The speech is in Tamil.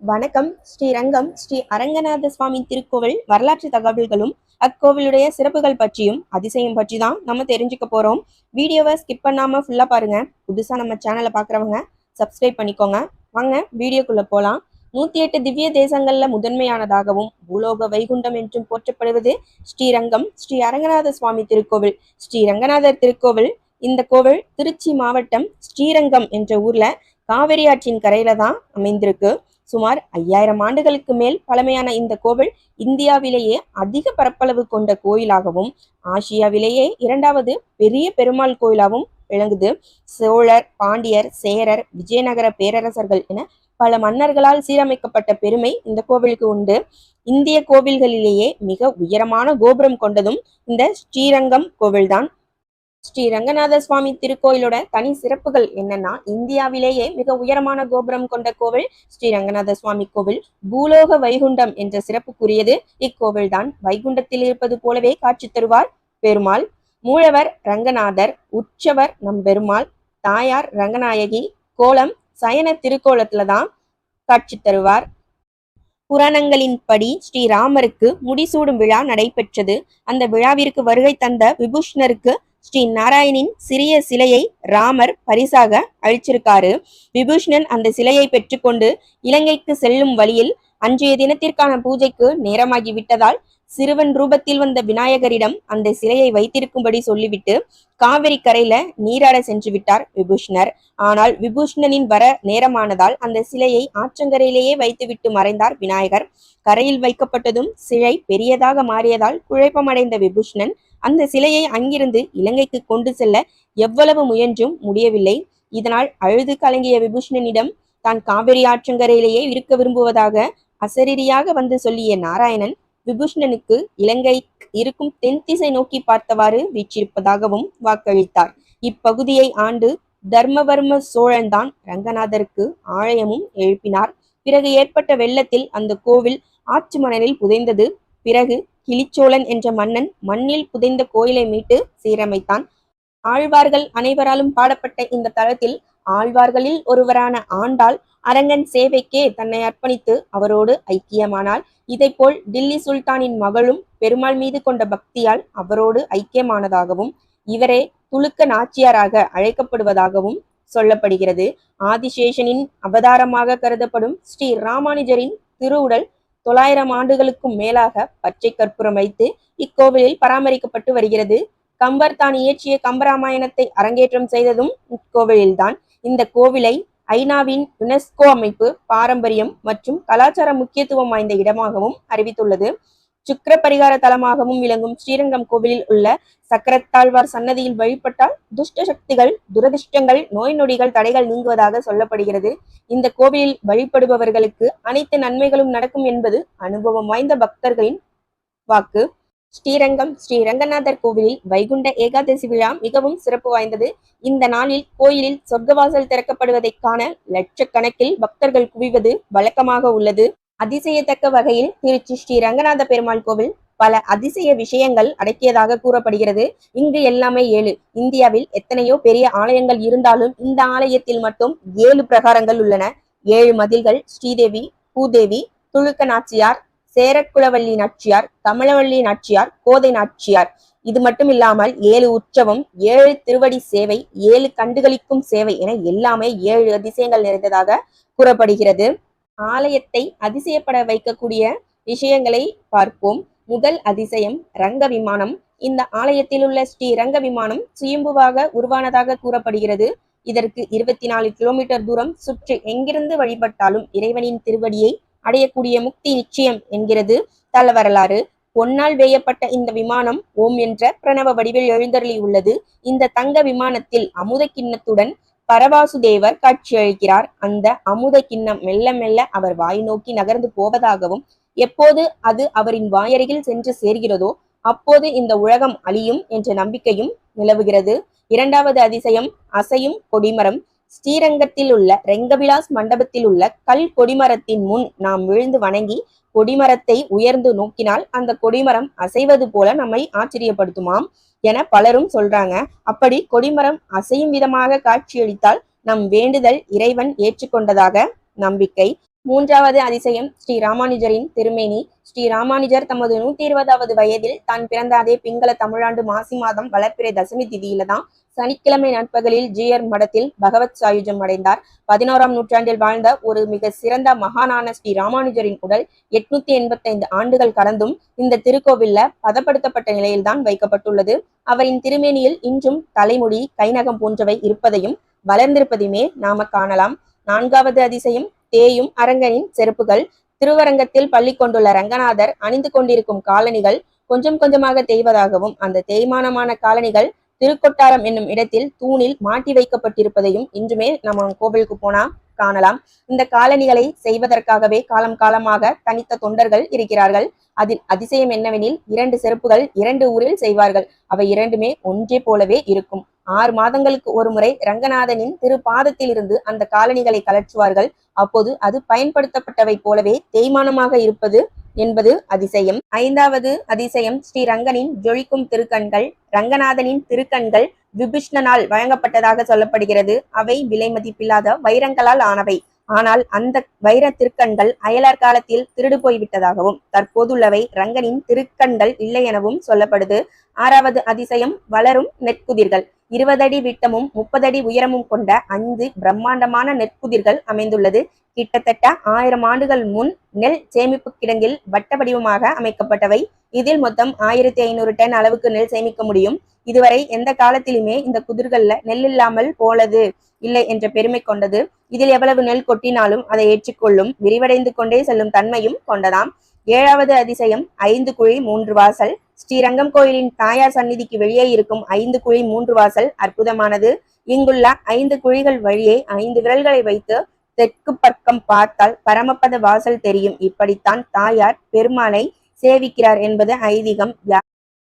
வணக்கம். ஸ்ரீரங்கம் ஸ்ரீ அரங்கநாத சுவாமி திருக்கோவில் வரலாற்று தகவல்களும் அக்கோவிலுடைய சிறப்புகள் பற்றியும் அதிசயம் பற்றி தான் நம்ம தெரிஞ்சுக்க போறோம். வீடியோவை ஸ்கிப் பண்ணாம ஃபுல்லா பாருங்க. புதுசா நம்ம சேனலை பாக்குறவங்க சப்ஸ்கிரைப் பண்ணிக்கோங்க. வாங்க வீடியோக்குள்ள போலாம். 108 திவ்ய தேசங்கள்ல முதன்மையானதாகவும் பூலோக வைகுண்டம் என்றும் போற்றப்படுவது ஸ்ரீரங்கம் ஸ்ரீ அரங்கநாத சுவாமி திருக்கோவில். ஸ்ரீரங்கநாதர் திருக்கோவில். இந்த கோவில் திருச்சி மாவட்டம் ஸ்ரீரங்கம் என்ற ஊர்ல காவிரி ஆற்றின் கரையில தான் அமைந்திருக்கு. சுமார் 5000 ஆண்டுகளுக்கு மேல் பழமையான இந்த கோவில் இந்தியாவிலேயே அதிக பரப்பளவு கொண்ட கோயிலாகவும் ஆசியாவிலேயே 2வது பெரிய பெருமாள் கோயிலாகவும் விளங்குது. சோழர், பாண்டியர், சேரர், விஜயநகர பேரரசர்கள் என பல மன்னர்களால் சீரமைக்கப்பட்ட பெருமை இந்த கோவிலுக்கு உண்டு. இந்திய கோவில்களிலேயே மிக உயரமான கோபுரம் கொண்டதும் இந்த ஸ்ரீரங்கம் கோவில்தான். ஸ்ரீ ரங்கநாத சுவாமி திருக்கோயிலோட தனி சிறப்புகள் என்னன்னா, இந்தியாவிலேயே மிக உயரமான கோபுரம் கொண்ட கோவில் ஸ்ரீ ரங்கநாத சுவாமி கோவில். பூலோக வைகுண்டம் என்ற சிறப்புக்குரியது இக்கோவில் தான். வைகுண்டத்தில் இருப்பது போலவே காட்சி தருவார் பெருமாள். மூலவர் ரங்கநாதர், உற்சவர் நம் பெருமாள், தாயார் ரங்கநாயகி, கோலம் சயன திருக்கோலத்துல தான் காட்சி தருவார். புராணங்களின்படி ஸ்ரீராமருக்கு முடிசூடும் விழா நடைபெற்றது. அந்த விழாவிற்கு வருகை தந்த விபூஷணருக்கு ஸ்ரீ நாராயணின் சிறிய சிலையை ராமர் பரிசாக அளிச்சிருக்காரு. விபூஷணன் அந்த சிலையை பெற்றுக்கொண்டு இலங்கைக்கு செல்லும் வழியில் அன்றைய தினத்திற்கான பூஜைக்கு நேரமாகி விட்டதால் சிறுவன் ரூபத்தில் வந்த விநாயகரிடம் அந்த சிலையை வைத்திருக்கும்படி சொல்லிவிட்டு காவிரி கரையில நீராட சென்று விட்டார் விபூஷணர். ஆனால் விபூஷணனின் வர நேரமானதால் அந்த சிலையை ஆற்றங்கரையிலேயே வைத்துவிட்டு மறைந்தார் விநாயகர். கரையில் வைக்கப்பட்டதும் சிலை பெரியதாக மாறியதால் குழப்பமடைந்த விபூஷணன் அந்த சிலையை அங்கிருந்து இலங்கைக்கு கொண்டு செல்ல எவ்வளவு முயன்றும் முடியவில்லை. இதனால் அழுது கலங்கிய விபூஷணனிடம் தான் காவிரி ஆற்றங்கரையிலேயே இருக்க விரும்புவதாக அசரீரியாக வந்து சொல்லிய நாராயணன் விபூஷணனுக்கு இலங்கை இருக்கும் தென் திசை நோக்கி பார்த்தவாறு வீற்றிருப்பதாகவும் வாக்களித்தார். இப்பகுதியை ஆண்டு தர்மவர்ம சோழன் தான் ரங்கநாதருக்கு ஆலயமும் எழுப்பினார். பிறகு ஏற்பட்ட வெள்ளத்தில் அந்த கோவில் ஆற்று மணலில் புதைந்தது. பிறகு கிளிச்சோழன் என்ற மன்னன் மண்ணில் புதைந்த கோயிலை மீட்டு சீரமைத்தான். ஆழ்வார்கள் அனைவராலும் பாடப்பட்ட இந்த தலத்தில் ஆழ்வார்களில் ஒருவரான ஆண்டாள் அரங்கன் சேவைக்கே தன்னை அர்ப்பணித்து அவரோடு ஐக்கியமானாள். இதைப்போல் டில்லி சுல்தானின் மகளும் பெருமாள் மீது கொண்ட பக்தியால் அவரோடு ஐக்கியமானதாகவும் இவரே துலுக்க நாச்சியாராக அழைக்கப்படுவதாகவும் சொல்லப்படுகிறது. ஆதிசேஷனின் அவதாரமாக கருதப்படும் ஸ்ரீ ராமானுஜரின் திருவுடல் 900 ஆண்டுகளுக்கும் மேலாக பச்சை கற்பூரம் வைத்து இக்கோவிலில் பராமரிக்கப்பட்டு வருகிறது. கம்பர் தான் இயற்றிய கம்பராமாயணத்தை அரங்கேற்றம் செய்ததும் இக்கோவிலில்தான். இந்த கோவிலை ஐநாவின் யுனெஸ்கோ அமைப்பு பாரம்பரியம் மற்றும் கலாச்சார முக்கியத்துவம் வாய்ந்த இடமாகவும் அறிவித்துள்ளது. சுக்கிர பரிகார தலமாகவும் விளங்கும் ஸ்ரீரங்கம் கோவிலில் உள்ள சக்கரத்தாழ்வார் சன்னதியில் வழிபட்டால் துஷ்ட சக்திகள், துரதிர்ஷ்டங்கள், நோய் நொடிகள், தடைகள் நீங்குவதாக சொல்லப்படுகிறது. இந்த கோவிலில் வழிபடுபவர்களுக்கு அனைத்து நன்மைகளும் நடக்கும் என்பது அனுபவம் வாய்ந்த பக்தர்களின் வாக்கு. ஸ்ரீரங்கம் ஸ்ரீ ரங்கநாதர் கோவிலில் வைகுண்ட ஏகாதசி விழா மிகவும் சிறப்பு வாய்ந்தது. இந்த நாளில் கோயிலில் சொர்க்கவாசல் திறக்கப்படுவதை காண லட்சக்கணக்கில் பக்தர்கள் குவிவது வழக்கமாக உள்ளது. அதிசயத்தக்க வகையில் திருச்சி ஸ்ரீ ரங்கநாத பெருமாள் கோவில் பல அதிசய விஷயங்கள் அடக்கியதாக கூறப்படுகிறது. இங்கு எல்லாமே 7. இந்தியாவில் எத்தனையோ பெரிய ஆலயங்கள் இருந்தாலும் இந்த ஆலயத்தில் மட்டும் 7 பிரகாரங்கள் உள்ளன. 7 மதில்கள். ஸ்ரீதேவி, பூதேவி, துலுக்க நாச்சியார், சேரக்குளவள்ளி நாச்சியார், கமலவள்ளி நாச்சியார், கோதை நாச்சியார். இது மட்டும் இல்லாமல் 7 உற்சவம், 7 திருவடி சேவை, 7 கண்டுகளிக்கும் சேவை என எல்லாமே 7 அதிசயங்கள் நிறைந்ததாக கூறப்படுகிறது. ஆலயத்தை அதிசயப்பட வைக்கக்கூடிய விஷயங்களை பார்ப்போம். முதல் அதிசயம் ரங்க விமானம். இந்த ஆலயத்தில் உள்ள ஸ்ரீ ரங்க விமானம் சுயம்புவாக உருவானதாக கூறப்படுகிறது. இதற்கு 24 கிலோமீட்டர் தூரம் சுற்றி எங்கிருந்து வழிபட்டாலும் இறைவனின் திருவடியை அடையக்கூடிய முக்தி நிச்சயம் என்கிறது தல வரலாறு. பொன்னால் வேயப்பட்ட இந்த விமானம் ஓம் என்ற பிரணவ வடிவில் எழுந்தருளி உள்ளது. இந்த தங்க விமானத்தில் அமுத கிண்ணத்துடன் பரவாசுதேவர் காட்சியளிக்கிறார். அந்த அமுத கிண்ணம் மெல்ல மெல்ல அவர் வாய் நோக்கி நகர்ந்து போவதாகவும் எப்போது அது அவரின் வாயருகில் சென்று சேர்கிறதோ அப்போது இந்த உலகம் அழியும் என்ற நம்பிக்கையும் நிலவுகிறது. 2வது அதிசயம் அசையும் கொடிமரம். ஸ்ரீரங்கத்தில் உள்ள ரெங்கவிலாஸ் மண்டபத்தில் உள்ள கல் கொடிமரத்தின் முன் நாம் விழுந்து வணங்கி கொடிமரத்தை உயர்ந்து நோக்கினால் அந்த கொடிமரம் அசைவது போல நம்மை ஆச்சரியப்படுத்துமாம் என பலரும் சொல்றாங்க. அப்படி கொடிமரம் அசையும் விதமாக காட்சியளித்தால் நம் வேண்டுதல் இறைவன் ஏற்றுக்கொண்டதாக நம்பிக்கை. மூன்றாவது அதிசயம் ஸ்ரீ ராமானுஜரின் திருமேனி. ஸ்ரீ ராமானுஜர் தமது 120வது வயதில் தான் பிறந்த அதே பிங்கள தமிழாண்டு மாசி மாதம் வளர்ப்பிறை தசமி திதியில தான் சனிக்கிழமை நண்பகலில் ஜீயர் மடத்தில் பகவத் சாயுஜம் அடைந்தார். 11ஆம் நூற்றாண்டில் வாழ்ந்த ஒரு மிக சிறந்த மகானான ஸ்ரீ ராமானுஜரின் உடல் 885 ஆண்டுகள் கடந்தும் இந்த திருக்கோவில்ல பதப்படுத்தப்பட்ட நிலையில்தான் வைக்கப்பட்டுள்ளது. அவரின் திருமேனியில் இன்றும் தலைமுடி, கைநகம் போன்றவை இருப்பதையும் வளர்ந்திருப்பதையுமே நாம காணலாம். நான்காவது அதிசயம் தேயும் அரங்கனின் செருப்புகள். திருவரங்கத்தில் பள்ளி கொண்டுள்ள ரங்கநாதர் அணிந்து கொண்டிருக்கும் காலணிகள் கொஞ்சம் கொஞ்சமாக தேய்வதாகவும் அந்த தேய்மானமான காலணிகள் திருக்கொட்டாரம் என்னும் இடத்தில் தூணில் மாட்டி வைக்கப்பட்டிருப்பதையும் இன்றுமே நம்ம கோவிலுக்கு போனா காணலாம். இந்த காலணிகளை செய்வதற்காகவே காலம் காலமாக தனித்த தொண்டர்கள் இருக்கிறார்கள். அதில் அதிசயம் என்னவெனில் 2 செருப்புகள் 2 ஊரில் செய்வார்கள். அவை இரண்டுமே ஒன்றே போலவே இருக்கும். 6 மாதங்களுக்கு ஒரு முறை ரங்கநாதனின் திருப்பாதத்தில் இருந்து அந்த காலணிகளை கலற்றுவார்கள். அப்போது அது பயன்படுத்தப்பட்டவை போலவே தேய்மானமாக இருப்பது என்பது அதிசயம். 5வது அதிசயம் ஸ்ரீரங்கனின் ஜொலிக்கும் திருக்கண்கள். ரங்கநாதனின் திருக்கண்கள் விபீஷ்ணனால் வழங்கப்பட்டதாக சொல்லப்படுகிறது. அவை விலை மதிப்பில்லாத வைரங்களால் ஆனவை. ஆனால் அந்த வைர திருக்கண்கள் அயலார் காலத்தில் திருடு போய்விட்டதாகவும் தற்போதுள்ளவை ரங்கனின் திருக்கண்கள் இல்லை எனவும் சொல்லப்படுது. 6வது அதிசயம் வளரும் நெற்குதிர்கள். 20 அடி விட்டமும் 30 அடி உயரமும் கொண்ட 5 பிரம்மாண்டமான நெற்குதிர்கள் அமைந்துள்ளது. கிட்டத்தட்ட 1000 ஆண்டுகள் முன் நெல் சேமிப்பு கிடங்கில் வட்ட வடிவமாக அமைக்கப்பட்டவை. இதில் மொத்தம் 1500 டன் அளவுக்கு நெல் சேமிக்க முடியும். இதுவரை எந்த காலத்திலுமே இந்த குதிர்கள்ல நெல் இல்லாமல் போலது இல்லை என்ற பெருமை கொண்டது. இதில் எவ்வளவு நெல் கொட்டினாலும் அதை ஏற்றுக்கொள்ளும் விரிவடைந்து கொண்டே செல்லும் தன்மையும் கொண்டதாம். 7வது அதிசயம் 5 குழி 3 வாசல். ஸ்ரீரங்கம் கோயிலின் தாயார் சந்நிதிக்கு வெளியே இருக்கும் 5 குழி 3 வாசல் அற்புதமானது. இங்குள்ள 5 குழிகள் வழியே 5 விரல்களை வைத்து தெற்கு பக்கம் பார்த்தால் பரமபத வாசல் தெரியும். இப்படித்தான் தாயார் பெருமாளை சேவிக்கிறார் என்பது ஐதீகம்.